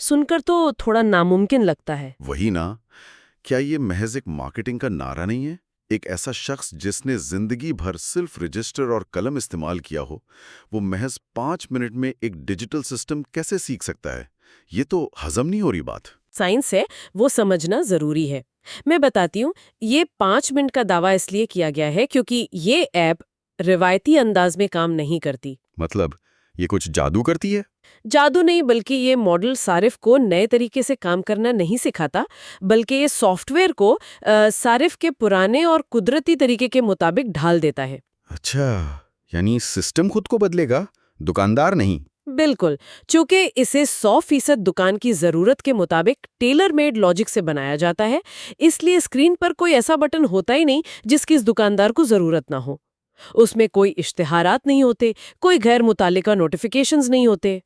سن کر تو تھوڑا ناممکن لگتا ہے۔ وہی نا، کیا یہ محض ایک مارکیٹنگ کا نعرہ نہیں ہے؟ ایک ایسا شخص جس نے زندگی بھر صرف رجسٹر اور قلم استعمال کیا ہو، وہ محض 5 منٹ میں ایک ڈیجیٹل سسٹم کیسے سیکھ سکتا ہے؟ یہ تو ہضم نہیں ہو رہی بات۔ سائنس ہے، وہ سمجھنا ضروری ہے۔ میں بتاتی ہوں، یہ 5 منٹ کا دعویٰ اس لیے کیا گیا ہے کیونکہ یہ ایپ روایتی انداز میں کام نہیں کرتی۔ مطلب یہ کچھ جادو کرتی ہے؟ جادو نہیں، بلکہ یہ ماڈل صارف کو نئے طریقے سے کام کرنا نہیں سکھاتا، بلکہ یہ سافٹ ویئر کو صارف کے پرانے اور قدرتی طریقے کے مطابق ڈھال دیتا ہے۔ اچھا، یعنی سسٹم خود کو بدلے گا، دکاندار نہیں؟ بالکل، چونکہ اسے 100% دکان کی ضرورت کے مطابق ٹیلر میڈ لاجک سے بنایا جاتا ہے، اس لیے اسکرین پر کوئی ایسا بٹن ہوتا ہی نہیں جس کی اس دکاندار کو ضرورت نہ ہو۔ اس میں کوئی اشتہارات نہیں ہوتے، کوئی غیر متعلقہ نوٹیفیکیشنز نہیں ہوتے۔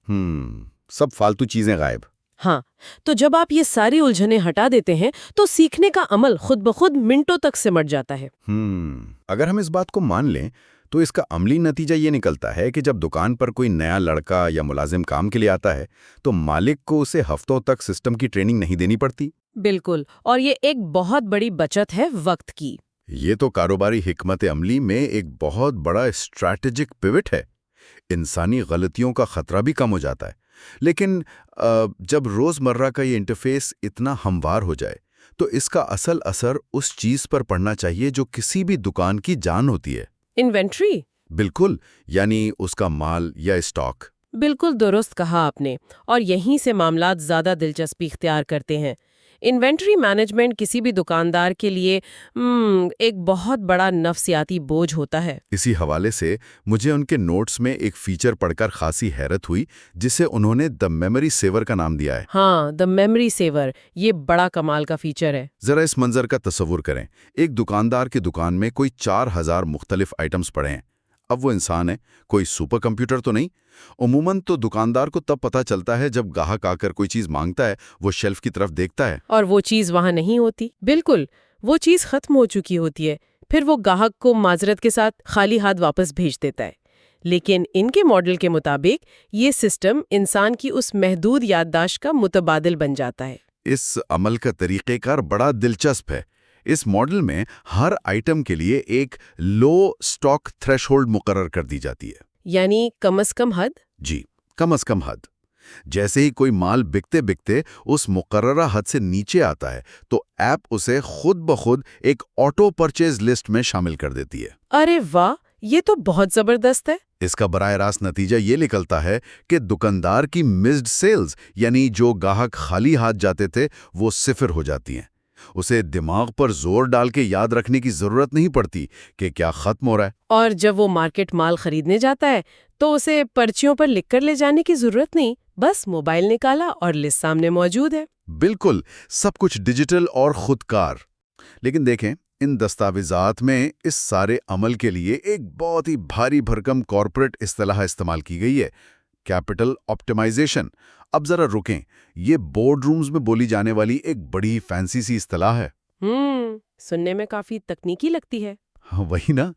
سب فالتو چیزیں غائب۔ ہاں، تو جب آپ یہ ساری الجھنیں ہٹا دیتے ہیں تو سیکھنے کا عمل خود بخود منٹوں تک سمٹ جاتا ہے۔ اگر ہم اس بات کو مان لیں تو اس کا عملی نتیجہ یہ نکلتا ہے کہ جب دکان پر کوئی نیا لڑکا یا ملازم کام کے لیے آتا ہے تو مالک کو اسے ہفتوں تک سسٹم کی ٹریننگ نہیں دینی پڑتی۔ بالکل، اور یہ ایک بہت بڑی بچت ہے وقت کی۔ یہ تو کاروباری حکمت عملی میں ایک بہت بڑا اسٹریٹجک پیوٹ ہے۔ انسانی غلطیوں کا خطرہ بھی کم ہو جاتا ہے۔ لیکن جب روزمرہ کا یہ انٹرفیس اتنا ہموار ہو جائے تو اس کا اصل اثر اس چیز پر پڑنا چاہیے جو کسی بھی دکان کی جان ہوتی ہے۔ انوینٹری؟ بالکل، یعنی اس کا مال یا اسٹاک۔ بالکل درست کہا آپ نے، اور یہیں سے معاملات زیادہ دلچسپی اختیار کرتے ہیں۔ انوینٹری مینجمنٹ کسی بھی دکاندار کے لیے ایک بہت بڑا نفسیاتی بوجھ ہوتا ہے۔ اسی حوالے سے مجھے ان کے نوٹس میں ایک فیچر پڑھ کر خاصی حیرت ہوئی جسے انہوں نے دی میموری سیور کا نام دیا ہے۔ ہاں، دی میموری سیور، یہ بڑا کمال کا فیچر ہے۔ ذرا اس منظر کا تصور کریں، ایک دکاندار کی دکان میں کوئی 4000 مختلف آئٹمز پڑے ہیں۔ اب وہ انسان ہے، کوئی سپر کمپیوٹر تو نہیں۔ عموماً تو دکاندار کو تب پتہ چلتا ہے جب گاہک آ کر کوئی چیز مانگتا ہے، وہ شیلف کی طرف دیکھتا ہے اور وہ چیز وہاں نہیں ہوتی۔ بالکل، وہ چیز ختم ہو چکی ہوتی ہے، پھر وہ گاہک کو معذرت کے ساتھ خالی ہاتھ واپس بھیج دیتا ہے۔ لیکن ان کے ماڈل کے مطابق یہ سسٹم انسان کی اس محدود یادداشت کا متبادل بن جاتا ہے۔ اس عمل کا طریقہ کار بڑا دلچسپ ہے۔ اس ماڈل میں ہر آئٹم کے لیے ایک لو سٹاک تھریش ہولڈ مقرر کر دی جاتی ہے۔ یعنی کم از کم حد؟ جی، کم از کم حد۔ جیسے ہی کوئی مال بکتے بکتے اس مقررہ حد سے نیچے آتا ہے تو ایپ اسے خود بخود ایک آٹو پرچیز لسٹ میں شامل کر دیتی ہے۔ ارے واہ، یہ تو بہت زبردست ہے۔ اس کا براہ راست نتیجہ یہ نکلتا ہے کہ دکاندار کی مسڈ سیلز، یعنی جو گاہک خالی ہاتھ جاتے تھے، وہ 0 ہو جاتی ہیں۔ اسے دماغ پر زور ڈال کے یاد رکھنے کی ضرورت نہیں پڑتی کہ کیا ختم ہو رہا ہے۔ اور جب وہ مارکیٹ مال خریدنے جاتا ہے تو اسے پرچیوں پر لکھ کر لے جانے کی ضرورت نہیں، بس موبائل نکالا اور لسٹ سامنے موجود ہے۔ بالکل، سب کچھ ڈیجیٹل اور خودکار۔ لیکن دیکھیں، ان دستاویزات میں اس سارے عمل کے لیے ایک بہت ہی بھاری بھرکم کارپوریٹ اصطلاح استعمال کی گئی ہے، کیپٹل آپٹیمائزیشن۔ اب ذرا رکیں، یہ بورڈ رومز میں بولی جانے والی ایک بڑی فینسی سی اصطلاح ہے۔ سننے میں کافی تکنیکی لگتی ہے۔ ہاں، وہی نا،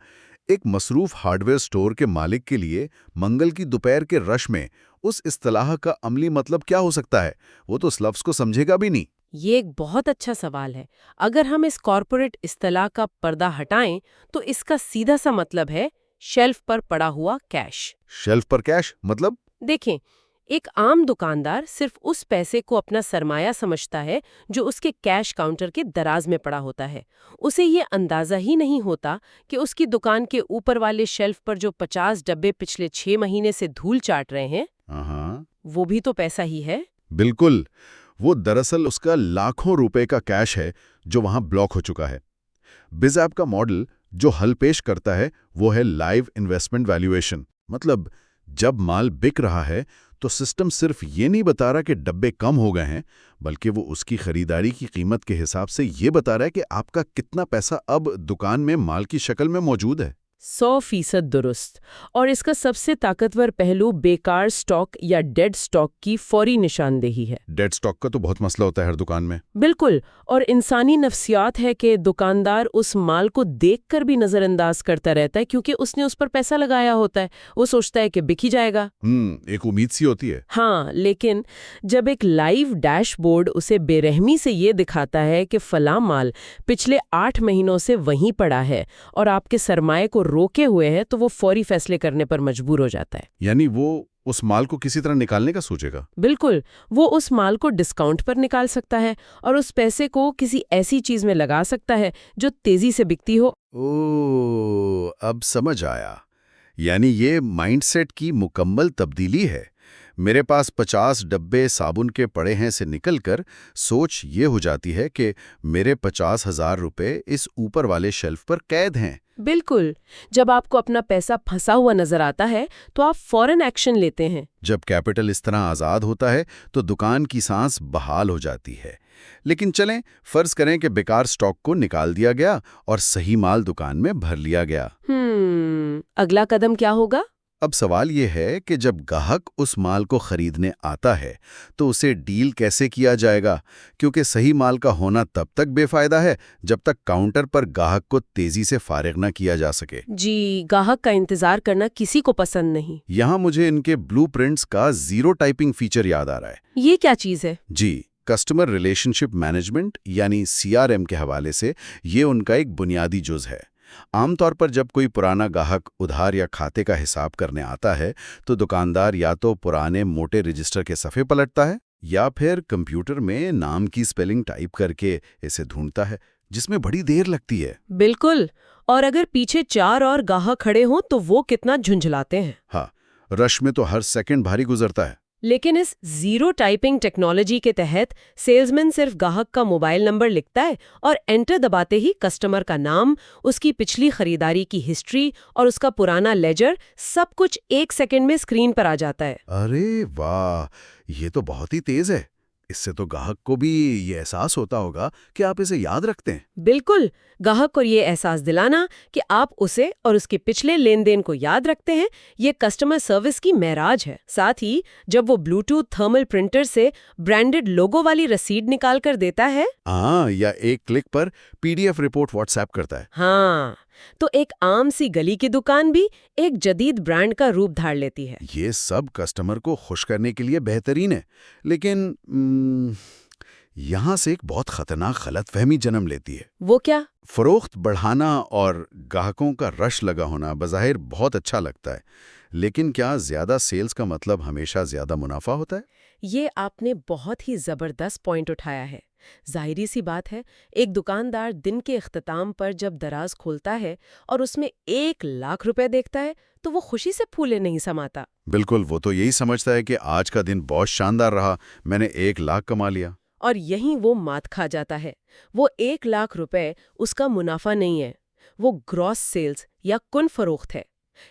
ایک مصروف ہارڈ ویئر سٹور کے مالک کے لیے منگل کی دوپہر کے رش میں اس اصطلاح کا عملی مطلب کیا ہو سکتا ہے؟ وہ تو اس لفظ کو سمجھے گا بھی نہیں۔ یہ ایک بہت اچھا سوال ہے۔ اگر ہم اس کارپوریٹ اصطلاح کا پردہ ہٹائیں تو اس کا سیدھا سا مطلب ہے شیلف پر پڑا ہوا کیش۔ شیلف پر کیش مطلب؟ دیکھیں، ایک عام دکاندار صرف اس پیسے کو اپنا سرمایہ سمجھتا ہے جو اس کے کیش کاؤنٹر کے دراز میں پڑا ہوتا ہے۔ اسے یہ اندازہ ہی نہیں ہوتا کہ اس کی دکان کے اوپر والے شیلف پر جو 50 ڈبے پچھلے 6 مہینے سے دھول چاٹ رہے ہیں، وہ بھی تو پیسہ ہی ہے۔ بالکل، وہ دراصل اس کا لاکھوں روپے کا کیش ہے جو وہاں بلاک ہو چکا ہے۔ بز ایپ کا ماڈل جو حل پیش کرتا ہے وہ ہے لائیو انویسٹمنٹ ویلیویشن۔ مطلب جب مال بک رہا ہے تو سسٹم صرف یہ نہیں بتا رہا کہ ڈبے کم ہو گئے ہیں، بلکہ وہ اس کی خریداری کی قیمت کے حساب سے یہ بتا رہا ہے کہ آپ کا کتنا پیسہ اب دکان میں مال کی شکل میں موجود ہے۔ 100% درست. اور اس کا سب سے طاقتور پہلو بیکار سٹاک یا ڈیڈ سٹاک کی فوری نشاندہی ہے. ڈیڈ سٹاک کا تو بہت مسئلہ ہوتا ہے ہر دکان میں. بالکل. اور انسانی نفسیات ہے کہ دکاندار اس مال کو دیکھ کر بھی نظر انداز کرتا رہتا ہے کیونکہ اس نے اس پر پیسہ لگایا ہوتا ہے. وہ سوچتا ہے کہ بک ہی جائے گا. ایک امید سی ہوتی ہے. ہاں، لیکن جب ایک لائیو ڈیش بورڈ اسے بے رحمی سے یہ دکھاتا ہے کہ فلاں مال پچھلے 8 مہینوں سے وہیں پڑا ہے اور آپ کے سرمائے کو روکے ہوئے ہے، تو وہ فوری فیصلے کرنے پر مجبور ہو جاتا ہے. یعنی وہ اس مال کو کسی طرح نکالنے کا سوچے گا. بالکل. وہ اس مال کو ڈسکاؤنٹ پر نکال سکتا ہے اور اس پیسے کو کسی ایسی چیز میں لگا سکتا ہے جو تیزی سے بکتی ہو. اب سمجھ آیا. یعنی یہ مائنڈ سیٹ کی مکمل تبدیلی ہے. میرے پاس 50 ڈبے صابن کے پڑے ہیں سے نکل کر سوچ یہ ہو جاتی ہے کہ میرے 50,000 روپے اس اوپر والے شیلف پر قید ہیں. بالکل. جب آپ کو اپنا پیسہ پھنسا ہوا نظر آتا ہے تو آپ فوراً ایکشن لیتے ہیں. جب کیپٹل اس طرح آزاد ہوتا ہے تو دکان کی سانس بحال ہو جاتی ہے. لیکن چلیں فرض کریں کہ بیکار سٹاک کو نکال دیا گیا اور صحیح مال دکان میں بھر لیا گیا. اگلا قدم کیا ہوگا؟ اب سوال یہ ہے کہ جب گاہک اس مال کو خریدنے آتا ہے تو اسے ڈیل کیسے کیا جائے گا، کیونکہ صحیح مال کا ہونا تب تک بے فائدہ ہے جب تک کاؤنٹر پر گاہک کو تیزی سے فارغ نہ کیا جا سکے. جی، گاہک کا انتظار کرنا کسی کو پسند نہیں. یہاں مجھے ان کے بلو پرنٹس کا زیرو ٹائپنگ فیچر یاد آ رہا ہے. یہ کیا چیز ہے؟ جی، کسٹمر ریلیشن شپ مینجمنٹ یعنی CRM کے حوالے سے یہ ان کا ایک بنیادی جز ہے. عام طور پر جب کوئی پرانا گاہک ادھار یا کھاتے کا حساب کرنے آتا ہے تو دکاندار یا تو پرانے موٹے رجسٹر کے صفحے پلٹتا ہے یا پھر کمپیوٹر میں نام کی سپیلنگ ٹائپ کر کے اسے ڈھونڈتا ہے، جس میں بڑی دیر لگتی ہے. بالکل. اور اگر پیچھے 4 اور گاہک کھڑے ہوں تو وہ کتنا جھنجھلاتے ہیں. ہاں، رش میں تو ہر سیکنڈ بھاری گزرتا ہے. لیکن اس زیرو ٹائپنگ ٹیکنالوجی کے تحت سیلز مین صرف گاہک کا موبائل نمبر لکھتا ہے اور انٹر دباتے ہی کسٹمر کا نام، اس کی پچھلی خریداری کی ہسٹری اور اس کا پرانا لیجر سب کچھ 1 سیکنڈ میں اسکرین پر آ جاتا ہے. ارے واہ، یہ تو بہت ہی تیز ہے. اس سے تو گاہک کو بھی یہ احساس ہوتا ہوگا کہ آپ اسے یاد رکھتے ہیں. بالکل. گاہک کو یہ احساس دلانا کہ آپ اسے اور اس کے پچھلے لین دین کو یاد رکھتے ہیں، یہ کسٹمر سروس کی معراج ہے. ساتھ ہی جب وہ بلوٹوتھ تھرمل پرنٹر سے برانڈڈ لوگو والی رسید نکال کر دیتا ہے یا ایک کلک پر PDF رپورٹ واٹس ایپ کرتا ہے. ہاں، تو ایک عام سی گلی کی دکان بھی ایک جدید برانڈ کا روپ دھار لیتی ہے. یہ سب کسٹمر کو خوش کرنے کے لیے بہترین ہے، لیکن یہاں سے ایک بہت خطرناک غلط فہمی جنم لیتی ہے. وہ کیا؟ فروخت بڑھانا اور گاہکوں کا رش لگا ہونا بظاہر بہت اچھا لگتا ہے، لیکن کیا زیادہ سیلز کا مطلب ہمیشہ زیادہ منافع ہوتا ہے؟ یہ آپ نے بہت ہی زبردست پوائنٹ اٹھایا ہے. ظاہری سی بات ہے، ایک دکاندار دن کے اختتام پر جب دراز کھولتا ہے اور اس میں 1,00,000 روپے دیکھتا ہے تو وہ خوشی سے پھولے نہیں سماتا. بالکل. وہ تو یہی سمجھتا ہے کہ آج کا دن بہت شاندار رہا، میں نے 1,00,000 کما لیا. اور یہیں وہ مات کھا جاتا ہے. وہ 1,00,000 روپے اس کا منافع نہیں ہے، وہ گراس سیلز یا کن فروخت ہے.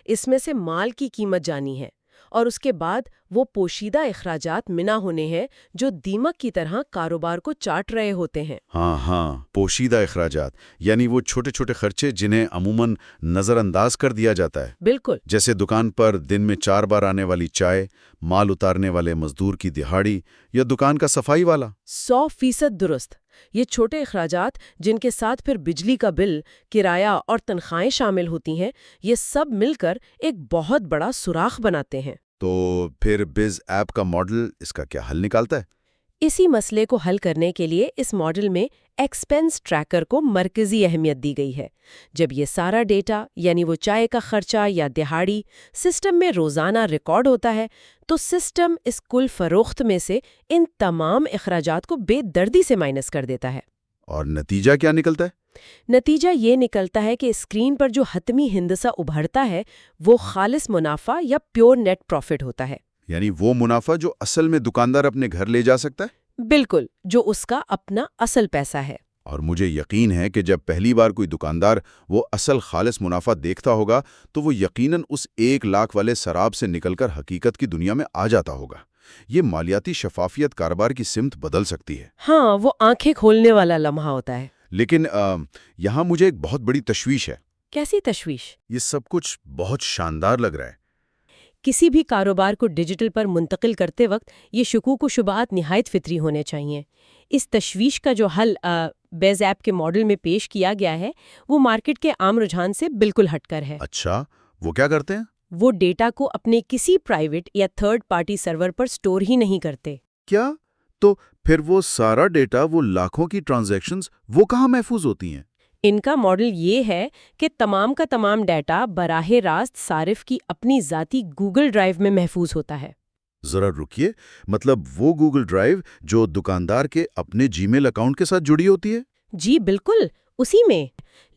اس میں سے مال کی قیمت جانی ہے اور اس کے بعد وہ پوشیدہ اخراجات منا ہونے ہیں جو دیمک کی طرح کاروبار کو چاٹ رہے ہوتے ہیں. ہاں، پوشیدہ اخراجات یعنی وہ چھوٹے چھوٹے خرچے جنہیں عموماً نظر انداز کر دیا جاتا ہے. بالکل. جیسے دکان پر دن میں 4 بار آنے والی چائے، مال اتارنے والے مزدور کی دہاڑی یا دکان کا صفائی والا. 100% درست. یہ چھوٹے اخراجات جن کے ساتھ پھر بجلی کا بل، کرایہ اور تنخواہیں شامل ہوتی ہیں، یہ سب مل کر ایک بہت بڑا سوراخ بناتے ہیں. تو پھر بز ایپ کا ماڈل اس کا کیا حل نکالتا ہے؟ اسی مسئلے کو حل کرنے کے لیے اس ماڈل میں ایکسپنس ٹریکر کو مرکزی اہمیت دی گئی ہے. جب یہ سارا ڈیٹا یعنی وہ چائے کا خرچہ یا دہاڑی سسٹم میں روزانہ ریکارڈ ہوتا ہے تو سسٹم اس کل فروخت میں سے ان تمام اخراجات کو بے دردی سے مائنس کر دیتا ہے. اور نتیجہ کیا نکلتا ہے؟ نتیجہ یہ نکلتا ہے کہ اسکرین پر جو حتمی ہندسہ ابھرتا ہے وہ خالص منافع یا پیور نیٹ پروفٹ ہوتا ہے. یعنی وہ منافع جو اصل میں دکاندار اپنے گھر لے جا سکتا ہے؟ بالکل، جو اس کا اپنا اصل پیسہ ہے. اور مجھے یقین ہے کہ جب پہلی بار کوئی دکاندار وہ اصل خالص منافع دیکھتا ہوگا تو وہ یقیناً اس 1,00,000 والے سراب سے نکل کر حقیقت کی دنیا میں آ جاتا ہوگا. یہ مالیاتی شفافیت کاروبار کی سمت بدل سکتی ہے. ہاں، وہ آنکھیں کھولنے والا لمحہ ہوتا ہے. لیکن یہاں مجھے ایک بہت بڑی تشویش ہے. کیسی تشویش؟ یہ سب کچھ بہت شاندار لگ رہا ہے۔ کسی بھی کاروبار کو ڈیجیٹل پر منتقل کرتے وقت یہ شکوک و شبہات نہایت فطری ہونے چاہیے۔ اس تشویش کا جو حل بیز ایپ کے ماڈل میں پیش کیا گیا ہے وہ مارکیٹ کے عام رجحان سے بالکل ہٹ کر ہے۔ اچھا، وہ کیا کرتے ہیں؟ وہ ڈیٹا کو اپنے کسی پرائیویٹ یا تھرڈ پارٹی سرور پر سٹور ہی نہیں کرتے۔ کیا؟ تو پھر وہ سارا ڈیٹا، وہ لاکھوں کی ٹرانزیکشنز، وہ کہاں محفوظ ہوتی ہیں؟ ان کا ماڈل یہ ہے کہ تمام کا تمام ڈیٹا براہ راست صارف کی اپنی ذاتی گوگل ڈرائیو میں محفوظ ہوتا ہے۔ ذرا رکیے، مطلب وہ گوگل ڈرائیو جو دکاندار کے اپنے جی میل اکاؤنٹ کے ساتھ جڑی ہوتی ہے؟ جی بالکل، اسی میں۔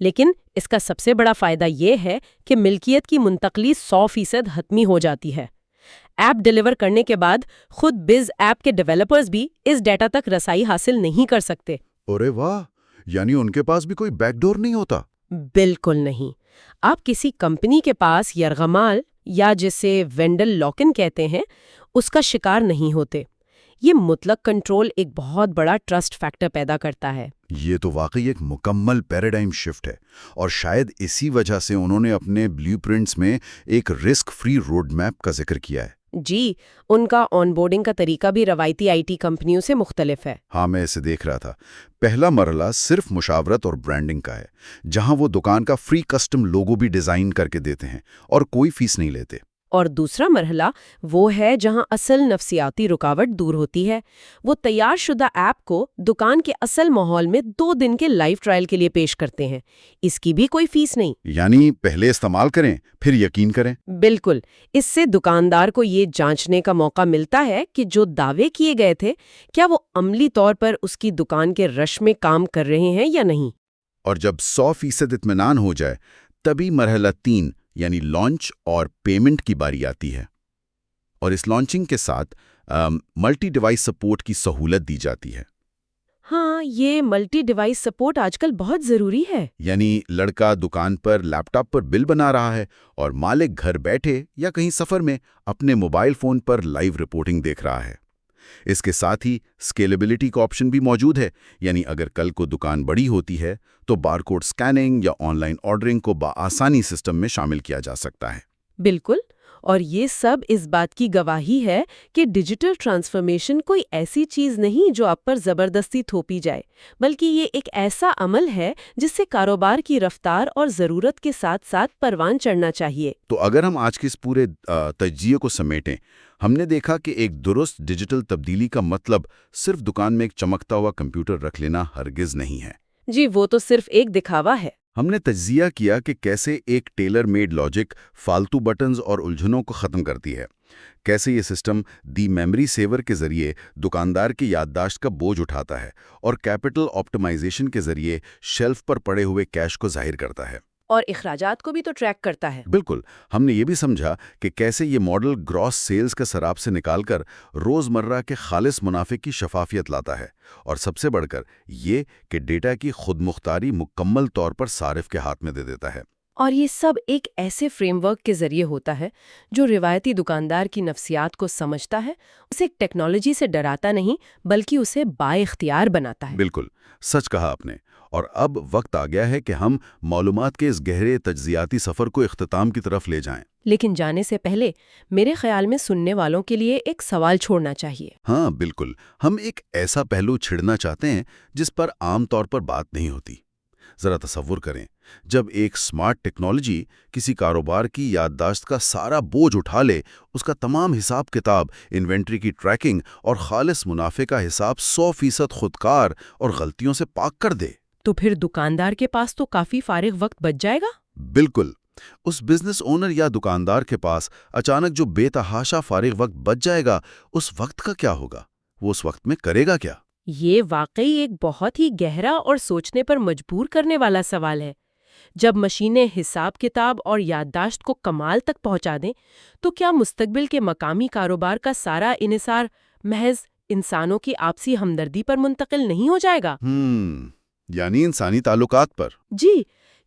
لیکن اس کا سب سے بڑا فائدہ یہ ہے کہ ملکیت کی منتقلی 100% حتمی ہو جاتی ہے۔ ایپ ڈیلیور کرنے کے بعد خود بز ایپ کے ڈیولپرز بھی اس ڈیٹا تک رسائی حاصل نہیں کر سکتے۔ ارے واہ، یعنی ان کے پاس بھی کوئی بیک ڈور نہیں ہوتا؟ بالکل نہیں۔ آپ کسی کمپنی کے پاس یرغمال یا جسے وینڈل لاک-ان کہتے ہیں اس کا شکار نہیں ہوتے۔ یہ مطلق کنٹرول ایک بہت بڑا ٹرسٹ فیکٹر پیدا کرتا ہے۔ یہ تو واقعی ایک مکمل پیراڈائم شفٹ ہے، اور شاید اسی وجہ سے انہوں نے اپنے بلیو پرنٹس میں ایک رسک فری روڈ میپ کا ذکر کیا ہے۔ جی، ان کا آن بورڈنگ کا طریقہ بھی روایتی آئی ٹی کمپنیوں سے مختلف ہے۔ ہاں، میں اسے دیکھ رہا تھا۔ پہلا مرحلہ صرف مشاورت اور برانڈنگ کا ہے، جہاں وہ دکان کا فری کسٹم لوگو بھی ڈیزائن کر کے دیتے ہیں اور کوئی فیس نہیں لیتے۔ اور دوسرا مرحلہ وہ ہے جہاں اصل نفسیاتی رکاوٹ دور ہوتی ہے۔ وہ تیار شدہ ایپ کو دکان کے اصل ماحول میں 2 دن کے لائیو ٹرائل کے لیے پیش کرتے ہیں۔ اس کی بھی کوئی فیس نہیں۔ یعنی پہلے استعمال کریں، پھر یقین کریں۔ بالکل۔ اس سے دکاندار کو یہ جانچنے کا موقع ملتا ہے کہ جو دعوے کیے گئے تھے کیا وہ عملی طور پر اس کی دکان کے رش میں کام کر رہے ہیں یا نہیں۔ اور جب 100% اطمینان ہو جائے تبھی مرحلہ 3 یعنی لانچ اور پیمنٹ کی باری آتی ہے، اور اس لانچنگ کے ساتھ ملٹی ڈیوائس سپورٹ کی سہولت دی جاتی ہے۔ ہاں، یہ ملٹی ڈیوائس سپورٹ آج کل بہت ضروری ہے۔ یعنی لڑکا دکان پر لیپ ٹاپ پر بل بنا رہا ہے اور مالک گھر بیٹھے یا کہیں سفر میں اپنے موبائل فون پر لائیو رپورٹنگ دیکھ رہا ہے۔ اس کے ساتھ ہی اسکیلیبلٹی کا آپشن بھی موجود ہے، یعنی اگر کل کو دکان بڑی ہوتی ہے تو بارکوڈ سکیننگ یا آن لائن آرڈرنگ کو بآسانی سسٹم میں شامل کیا جا سکتا ہے۔ بالکل، اور یہ سب اس بات کی گواہی ہے کہ ڈیجیٹل ٹرانسفارمیشن کوئی ایسی چیز نہیں جو آپ پر زبردستی تھوپی جائے، بلکہ یہ ایک ایسا عمل ہے جس سے کاروبار کی رفتار اور ضرورت کے ساتھ ساتھ پروان چڑھنا چاہیے۔ تو اگر ہم آج کے اس پورے تجزیے کو سمیٹیں، ہم نے دیکھا کہ ایک درست ڈیجیٹل تبدیلی کا مطلب صرف دکان میں ایک چمکتا ہوا کمپیوٹر رکھ لینا ہرگز نہیں ہے۔ جی، وہ تو صرف ایک دکھاوا ہے۔ ہم نے تجزیہ کیا کہ کیسے ایک ٹیلر میڈ لاجک فالتو بٹنز اور الجھنوں کو ختم کرتی ہے، کیسے یہ سسٹم دی میموری سیور کے ذریعے دکاندار کی یادداشت کا بوجھ اٹھاتا ہے اور کیپٹل آپٹیمائزیشن کے ذریعے شیلف پر پڑے ہوئے کیش کو ظاہر کرتا ہے، اور اخراجات کو بھی تو ٹریک کرتا ہے۔ بالکل۔ ہم نے یہ بھی سمجھا کہ کیسے یہ ماڈل گراس سیلز کا سراب سے نکال کر روزمرہ کے خالص منافع کی شفافیت لاتا ہے، اور سب سے بڑھ کر یہ کہ ڈیٹا کی خود مختاری مکمل طور پر صارف کے ہاتھ میں دے دیتا ہے۔ اور یہ سب ایک ایسے فریم ورک کے ذریعے ہوتا ہے جو روایتی دکاندار کی نفسیات کو سمجھتا ہے، اسے ٹیکنالوجی سے ڈراتا نہیں بلکہ اسے بااختیار بناتا ہے۔ بالکل سچ کہا آپ نے۔ اور اب وقت آ گیا ہے کہ ہم معلومات کے اس گہرے تجزیاتی سفر کو اختتام کی طرف لے جائیں۔ لیکن جانے سے پہلے میرے خیال میں سننے والوں کے لیے ایک سوال چھوڑنا چاہیے۔ ہاں بالکل، ہم ایک ایسا پہلو چھڑنا چاہتے ہیں جس پر عام طور پر بات نہیں ہوتی۔ ذرا تصور کریں، جب ایک سمارٹ ٹیکنالوجی کسی کاروبار کی یادداشت کا سارا بوجھ اٹھا لے، اس کا تمام حساب کتاب، انوینٹری کی ٹریکنگ اور خالص منافع کا حساب 100% خودکار اور غلطیوں سے پاک کر دے، تو پھر دکاندار کے پاس تو کافی فارغ وقت بچ جائے گا۔ بالکل۔ اس بزنس اونر یا دکاندار کے پاس اچانک جو بے تحاشا فارغ وقت بچ جائے گا، اس وقت کا کیا ہوگا؟ وہ اس وقت میں کرے گا کیا؟ یہ واقعی ایک بہت ہی گہرا اور سوچنے پر مجبور کرنے والا سوال ہے۔ جب مشینیں حساب کتاب اور یادداشت کو کمال تک پہنچا دیں تو کیا مستقبل کے مقامی کاروبار کا سارا انحصار محض انسانوں کی آپسی ہمدردی پر منتقل نہیں ہو جائے گا؟ یعنی انسانی تعلقات پر؟ جی،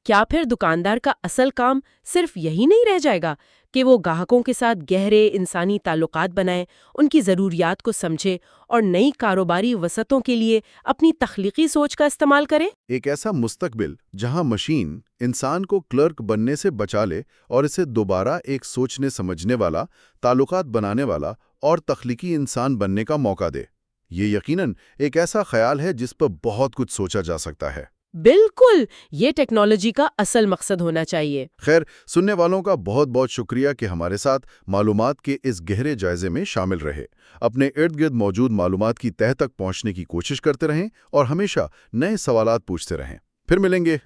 کیا پھر دکاندار کا اصل کام صرف یہی نہیں رہ جائے گا کہ وہ گاہکوں کے ساتھ گہرے انسانی تعلقات بنائیں، ان کی ضروریات کو سمجھے اور نئی کاروباری وسعتوں کے لیے اپنی تخلیقی سوچ کا استعمال کریں۔ ایک ایسا مستقبل جہاں مشین انسان کو کلرک بننے سے بچا لے اور اسے دوبارہ ایک سوچنے سمجھنے والا، تعلقات بنانے والا اور تخلیقی انسان بننے کا موقع دے۔ یہ یقیناً ایک ایسا خیال ہے جس پر بہت کچھ سوچا جا سکتا ہے۔ بالکل، یہ ٹیکنالوجی کا اصل مقصد ہونا چاہیے۔ خیر، سننے والوں کا بہت بہت شکریہ کہ ہمارے ساتھ معلومات کے اس گہرے جائزے میں شامل رہے۔ اپنے ارد گرد موجود معلومات کی تہہ تک پہنچنے کی کوشش کرتے رہیں اور ہمیشہ نئے سوالات پوچھتے رہیں۔ پھر ملیں گے۔